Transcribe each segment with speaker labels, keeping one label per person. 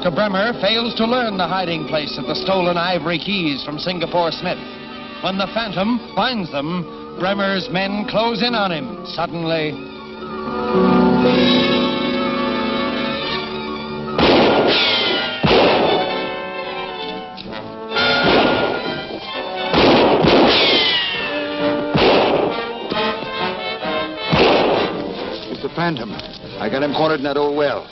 Speaker 1: Dr. Bremmer fails to learn the hiding place of the stolen ivory keys from Singapore Smith. When the Phantom finds them, Bremmer's men close in on him. Suddenly...
Speaker 2: It's the Phantom. I got him cornered in that old well.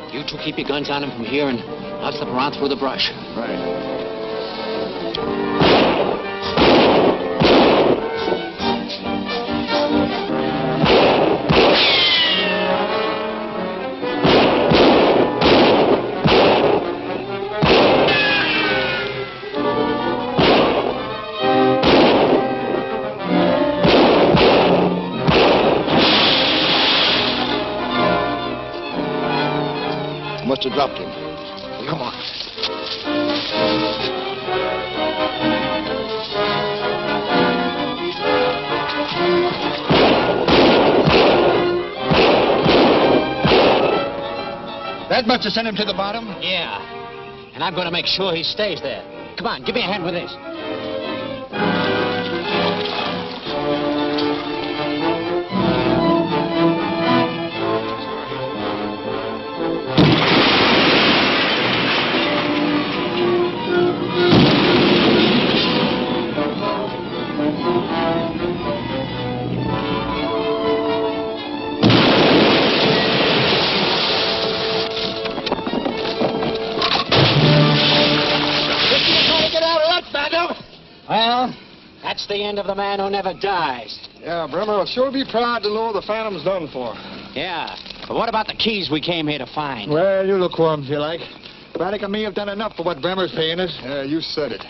Speaker 3: You two keep your guns on him from here, and I'll slip around through the brush.
Speaker 2: Right. Must have dropped him. Come on. That must have sent him to the bottom?
Speaker 3: Yeah. And I'm going to make sure he stays there. Come on, give me a hand with this. Well, that's the end of the man who never dies.
Speaker 2: Yeah, Bremmer will sure be proud to know the Phantom's done for.
Speaker 3: Yeah, but what about the keys we came here to find?
Speaker 2: Well, you look for 'em if you like. Braddock and me have done enough for what Bremmer's paying us. Yeah, you said it.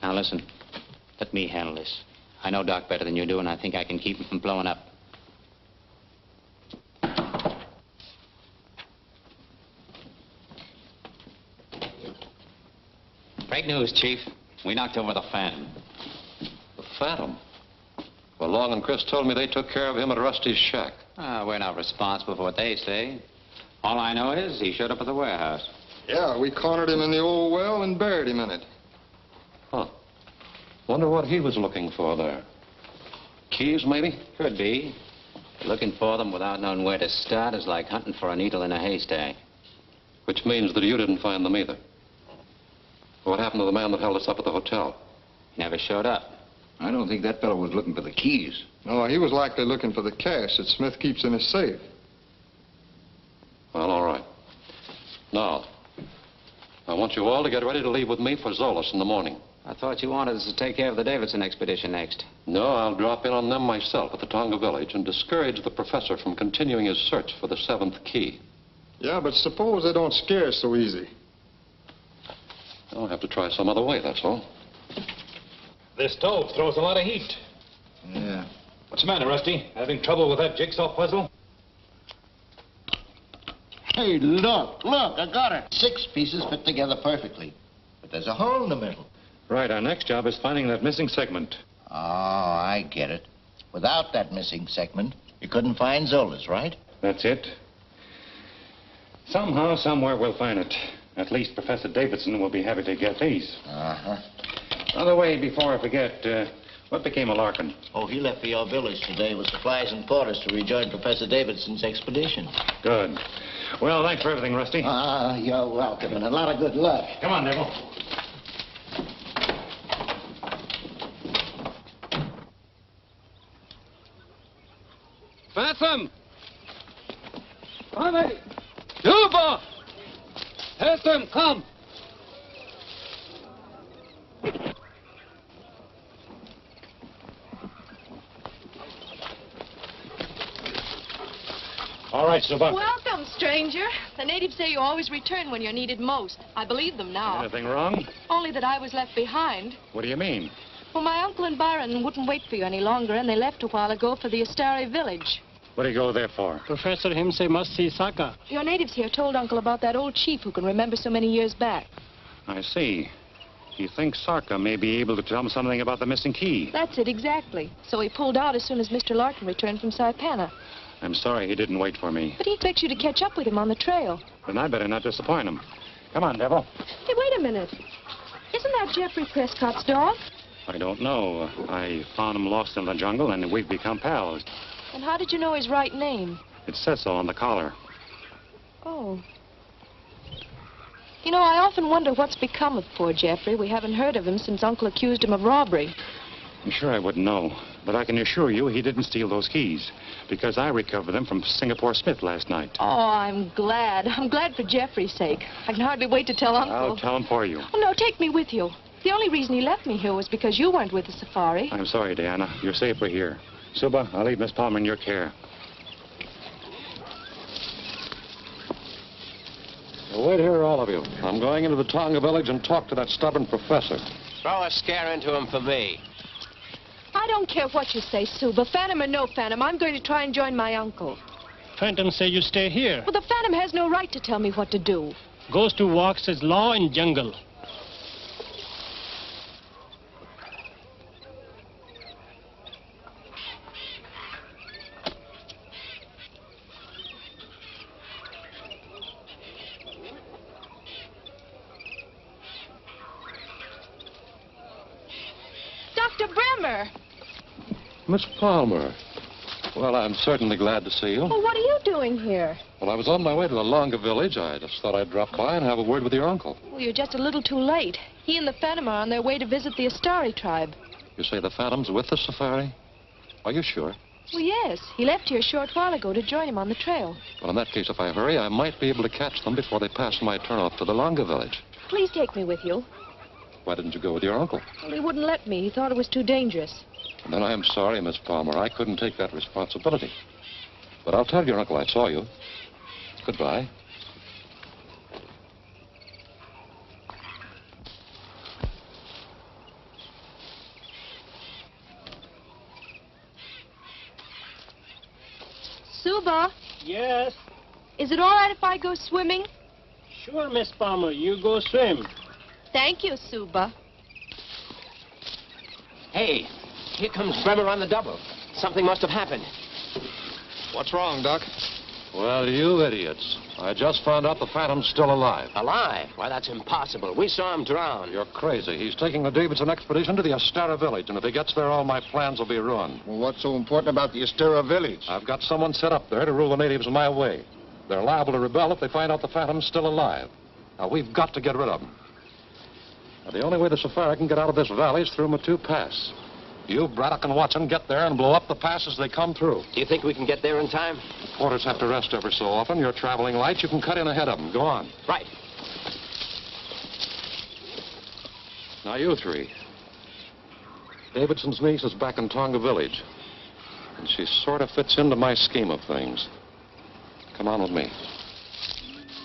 Speaker 3: Now, listen. Let me handle this. I know Doc better than you do, and I think I can keep him from blowing up. Great news, Chief. We knocked over the Phantom.
Speaker 4: The Phantom? Well, Long and Chris told me they took care of him at Rusty's shack.
Speaker 3: We're not responsible for what they say. All I know is he showed up at the warehouse.
Speaker 2: Yeah, we cornered him in the old well and buried him in it.
Speaker 4: Huh. Wonder what he was looking for there. Keys, maybe?
Speaker 3: Could be. Looking for them without knowing where to start is like hunting for a needle in a haystack.
Speaker 4: Which means that you didn't find them either. What happened to the man that held us up at the hotel?
Speaker 3: He never showed up.
Speaker 2: I don't think that fellow was looking for the keys. No, he was likely looking for the cash that Smith keeps in his safe.
Speaker 4: Well, all right. Now, I want you all to get ready to leave with me for Zoloz in the morning.
Speaker 3: I thought you wanted us to take care of the Davidson expedition next.
Speaker 4: No, I'll drop in on them myself at the Tonga village and discourage the professor from continuing his search for the 7th key.
Speaker 2: Yeah, but suppose they don't scare us so easy.
Speaker 4: I'll have to try some other way, that's all.
Speaker 5: This stove throws a lot of heat.
Speaker 2: Yeah.
Speaker 5: What's the matter, Rusty? Having trouble with that jigsaw puzzle?
Speaker 6: Hey, look, I got it. 6 pieces fit together perfectly. But there's a hole in the middle.
Speaker 5: Right, our next job is finding that missing segment.
Speaker 6: Oh, I get it. Without that missing segment, you couldn't find Zoloz, right?
Speaker 5: That's it. Somehow, somewhere, we'll find it. At least Professor Davidson will be happy to get these.
Speaker 6: Uh-huh.
Speaker 5: By the way, before I forget, what became of Larkin?
Speaker 6: Oh, he left for your village today with supplies and quarters to rejoin Professor Davidson's expedition.
Speaker 5: Good. Well, thanks for everything, Rusty.
Speaker 6: You're welcome, and a lot of good luck.
Speaker 5: Come on, Neville.
Speaker 7: Phantom! Come! Juba! Phantom, come!
Speaker 5: All right, Suba.
Speaker 8: Welcome, stranger. The natives say you always return when you're needed most. I believe them now.
Speaker 5: Anything wrong?
Speaker 8: Only that I was left behind.
Speaker 5: What do you mean?
Speaker 8: Well, my uncle and Byron wouldn't wait for you any longer, and they left a while ago for the Astari village.
Speaker 5: What do you go there for?
Speaker 7: Professor him say must see Saka.
Speaker 8: Your natives here told Uncle about that old chief who can remember so many years back.
Speaker 5: I see. He thinks Sarka may be able to tell him something about the missing key.
Speaker 8: That's it, exactly. So he pulled out as soon as Mr. Larkin returned from Saipana.
Speaker 5: I'm sorry he didn't wait for me.
Speaker 8: But he expects you to catch up with him on the trail.
Speaker 5: Then I better not disappoint him. Come on, Devil.
Speaker 8: Hey, wait a minute. Isn't that Godfrey Prescott's dog?
Speaker 5: I don't know. I found him lost in the jungle, and we've become pals.
Speaker 8: And how did you know his right name?
Speaker 5: It says so on the collar.
Speaker 8: Oh. You know, I often wonder what's become of poor Jeffrey. We haven't heard of him since Uncle accused him of robbery.
Speaker 5: I'm sure I wouldn't know, but I can assure you he didn't steal those keys, because I recovered them from Singapore Smith last night.
Speaker 8: Oh, I'm glad. I'm glad for Jeffrey's sake. I can hardly wait to tell Uncle.
Speaker 5: I'll tell him for you.
Speaker 8: Oh, no, take me with you. The only reason he left me here was because you weren't with the safari.
Speaker 5: I'm sorry, Diana. You're safer here. Suba, I'll leave Miss Palmer in your care.
Speaker 4: Well, wait here, all of you. I'm going into the Tonga village and talk to that stubborn professor.
Speaker 6: Throw a scare into him for me.
Speaker 8: I don't care what you say, Sue, but Phantom or no Phantom, I'm going to try and join my uncle.
Speaker 7: Phantom say you stay here.
Speaker 8: Well, the Phantom has no right to tell me what to do.
Speaker 7: Goes to walk says law in jungle.
Speaker 8: Dr. Bremmer!
Speaker 4: Miss Palmer. Well, I'm certainly glad to see you.
Speaker 8: Well, what are you doing here?
Speaker 4: Well, I was on my way to the Longa village. I just thought I'd drop by and have a word with your uncle.
Speaker 8: Well, you're just a little too late. He and the Phantom are on their way to visit the Astari tribe.
Speaker 4: You say the Phantom's with the safari? Are you sure?
Speaker 8: Well, yes. He left here a short while ago to join him on the trail.
Speaker 4: Well, in that case, if I hurry, I might be able to catch them before they pass my turnoff to the Longa village.
Speaker 8: Please take me with you.
Speaker 4: Why didn't you go with your uncle?
Speaker 8: Well, he wouldn't let me. He thought it was too dangerous.
Speaker 4: Then I am sorry, Miss Palmer. I couldn't take that responsibility. But I'll tell your uncle I saw you. Goodbye.
Speaker 8: Suba,
Speaker 7: Yes.
Speaker 8: is it all right if I go swimming?
Speaker 7: Sure, Miss Palmer. You go swim.
Speaker 8: Thank you, Suba.
Speaker 6: Hey, here comes Bremmer on the double. Something must have happened.
Speaker 2: What's wrong, Doc?
Speaker 4: Well, you idiots. I just found out the Phantom's still alive.
Speaker 6: Alive? Why, that's impossible. We saw him drown.
Speaker 4: You're crazy. He's taking the Davidson expedition to the Astara village, and if he gets there, all my plans will be ruined.
Speaker 2: Well, what's so important about the Astera village?
Speaker 4: I've got someone set up there to rule the natives my way. They're liable to rebel if they find out the Phantom's still alive. Now, we've got to get rid of them. Now, the only way the safari can get out of this valley is through Matu Pass. You, Braddock, and Watson get there and blow up the pass as they come through.
Speaker 6: Do you think we can get there in time?
Speaker 4: The porters have to rest every so often. You're traveling light. You can cut in ahead of them. Go on.
Speaker 6: Right.
Speaker 4: Now, you three. Davidson's niece is back in Tonga village. And she sort of fits into my scheme of things. Come on with me.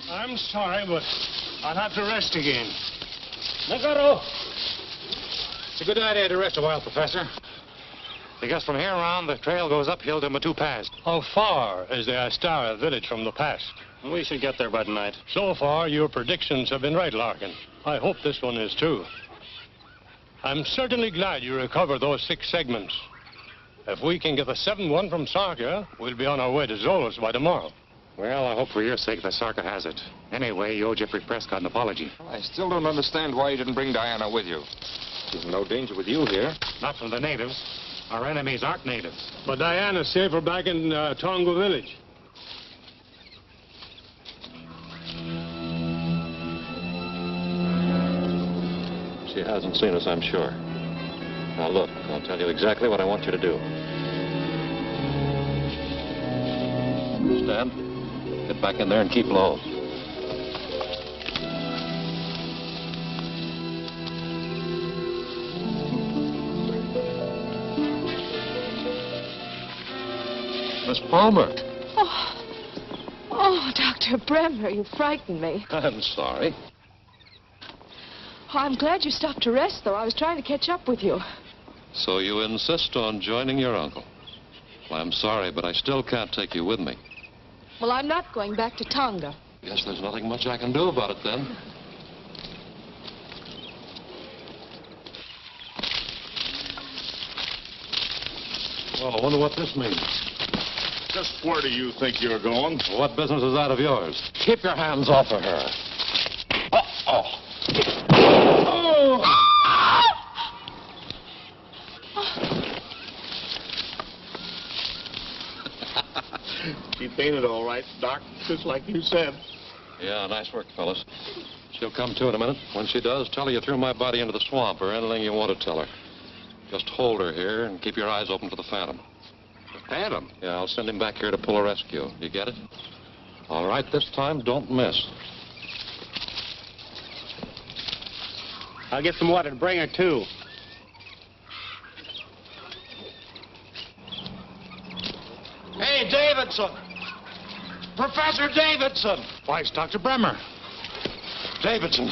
Speaker 7: I'm sorry, but I'll have to rest again. Nagaro!
Speaker 5: It's a good idea to rest a while, Professor. Because from here on, the trail goes uphill to Matu Pass.
Speaker 7: How far is the Astara village from the pass? We should get there by tonight. So far, your predictions have been right, Larkin. I hope this one is too. I'm certainly glad you recovered those 6 segments. If we can get the 7th one from Sarka, we'll be on our way to Zoloz by tomorrow.
Speaker 5: Well, I hope for your sake that Sarka has it. Anyway, you owe Jeffrey Prescott an apology.
Speaker 2: I still don't understand why you didn't bring Diana with you. There's no danger with you here.
Speaker 5: Not from the natives. Our enemies aren't natives.
Speaker 7: But Diana's safer back in Tonga village.
Speaker 4: She hasn't seen us, I'm sure. Now, look, I'll tell you exactly what I want you to do. Stand. Get back in there and keep low. Miss Palmer.
Speaker 8: Oh, Dr. Bremmer, you frightened me.
Speaker 4: I'm sorry.
Speaker 8: Oh, I'm glad you stopped to rest, though. I was trying to catch up with you.
Speaker 4: So you insist on joining your uncle? Well, I'm sorry, but I still can't take you with me.
Speaker 8: Well, I'm not going back to Tonga.
Speaker 4: Guess there's nothing much I can do about it then. Well, I wonder what this means.
Speaker 9: Just where do you think you're going?
Speaker 4: Well, what business is that of yours? Keep your hands off of her.
Speaker 9: She painted all right, Doc, just like you said.
Speaker 4: Yeah, nice work, fellas. She'll come to in a minute. When she does, tell her you threw my body into the swamp or anything you want to tell her. Just hold her here and keep your eyes open for the Phantom.
Speaker 9: The Phantom?
Speaker 4: Yeah, I'll send him back here to pull a rescue. You get it? All right, this time, don't miss.
Speaker 7: I'll get some water to bring her, too.
Speaker 1: Hey, Davidson! Professor Davidson!
Speaker 4: Why, it's Dr. Bremmer. Davidson,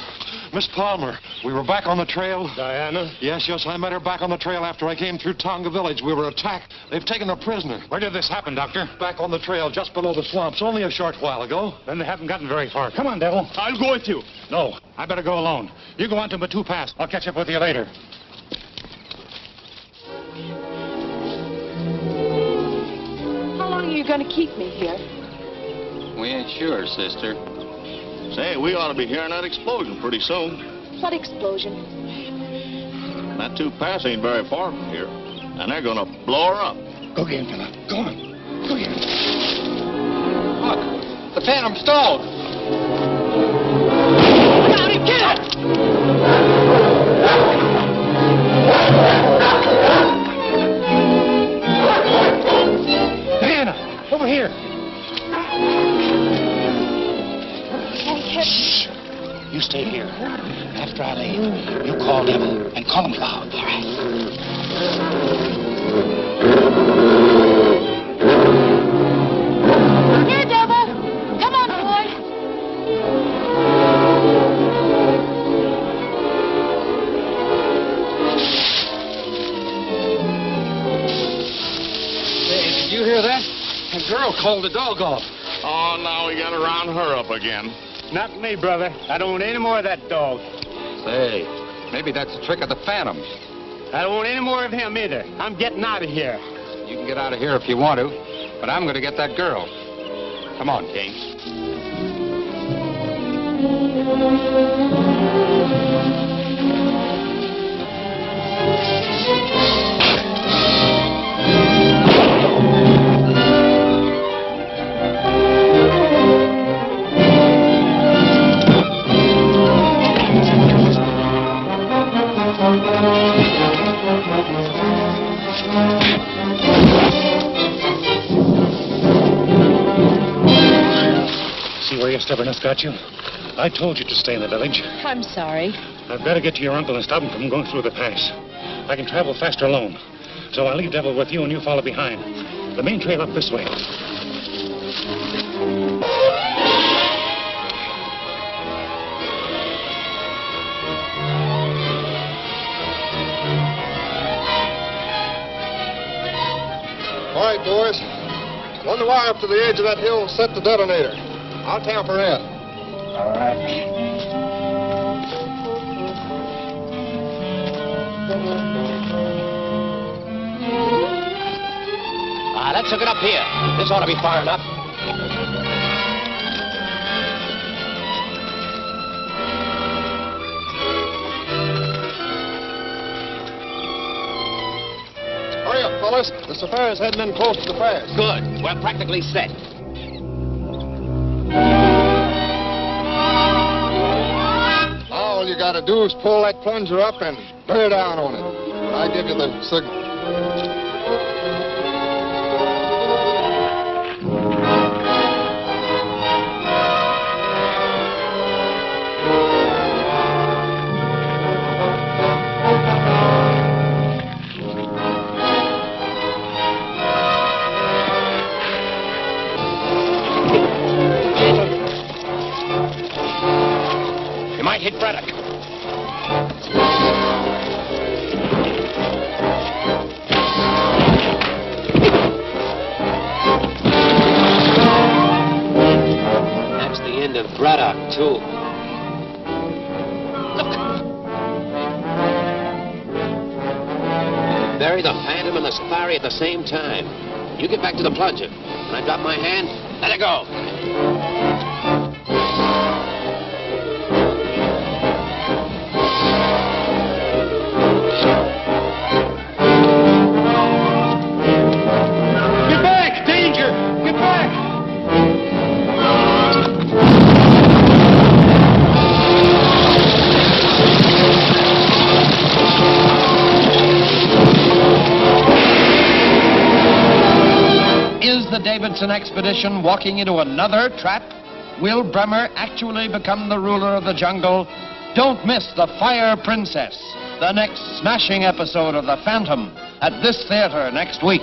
Speaker 4: Miss Palmer, we were back on the trail.
Speaker 7: Diana?
Speaker 4: Yes, I met her back on the trail after I came through Tonga village. We were attacked. They've taken her prisoner.
Speaker 5: Where did this happen, Doctor?
Speaker 4: Back on the trail, just below the swamps, only a short while ago.
Speaker 5: Then they haven't gotten very far. Come on, Devil.
Speaker 9: I'll go with you.
Speaker 5: No, I better go alone. You go on to Batu Pass. I'll catch up with you later.
Speaker 8: How long are you going to keep me here?
Speaker 3: We ain't sure, sister.
Speaker 9: Say, we ought to be hearing that explosion pretty soon.
Speaker 8: What explosion?
Speaker 9: That two pass ain't very far from here, and they're gonna blow her up.
Speaker 5: Go get him, fella. Go on. Go get him.
Speaker 1: Look, the Phantom stalled.
Speaker 8: Got him! Get him!
Speaker 5: Diana, over here.
Speaker 8: Shh.
Speaker 5: You stay here. After I leave, you call Devil and call him loud. All right.
Speaker 8: Here, Devil. Come on, boy.
Speaker 1: Hey, did you hear that? The girl called the dog off.
Speaker 9: Oh, now we gotta round her up again.
Speaker 7: Not me, brother. I don't want any more of that dog.
Speaker 2: Say, maybe that's a trick of the Phantom.
Speaker 7: I don't want any more of him either. I'm getting out of here.
Speaker 2: You can get out of here if you want to, but I'm going to get that girl. Come on, King.
Speaker 5: See where your stubbornness got you? I told you to stay in the village.
Speaker 8: I'm sorry.
Speaker 5: I've got to get to your uncle and stop him from going through the pass. I can travel faster alone. So I'll leave Devil with you and you follow behind. The main trail up this way.
Speaker 2: All right, boys. Run the wire up to the edge of that hill and set the detonator. I'll tamper in.
Speaker 5: All right.
Speaker 3: Let's hook it up here. This ought to be far enough.
Speaker 2: Hurry up, fellas. The safari's heading in close to the pass.
Speaker 3: Good. We're practically set.
Speaker 2: Now all you gotta do is pull that plunger up and bear down on it. When I give you the signal.
Speaker 3: You might hit Braddock.
Speaker 10: too. Look. Bury the Phantom and the Safari at the same time. You get back to the plunger. When I drop my hand, let it go.
Speaker 1: Get back! Danger! Get back! Is the Davidson expedition walking into another trap? Will Bremmer actually become the ruler of the jungle? Don't miss The Fire Princess, the next smashing episode of The Phantom, at this theater next week.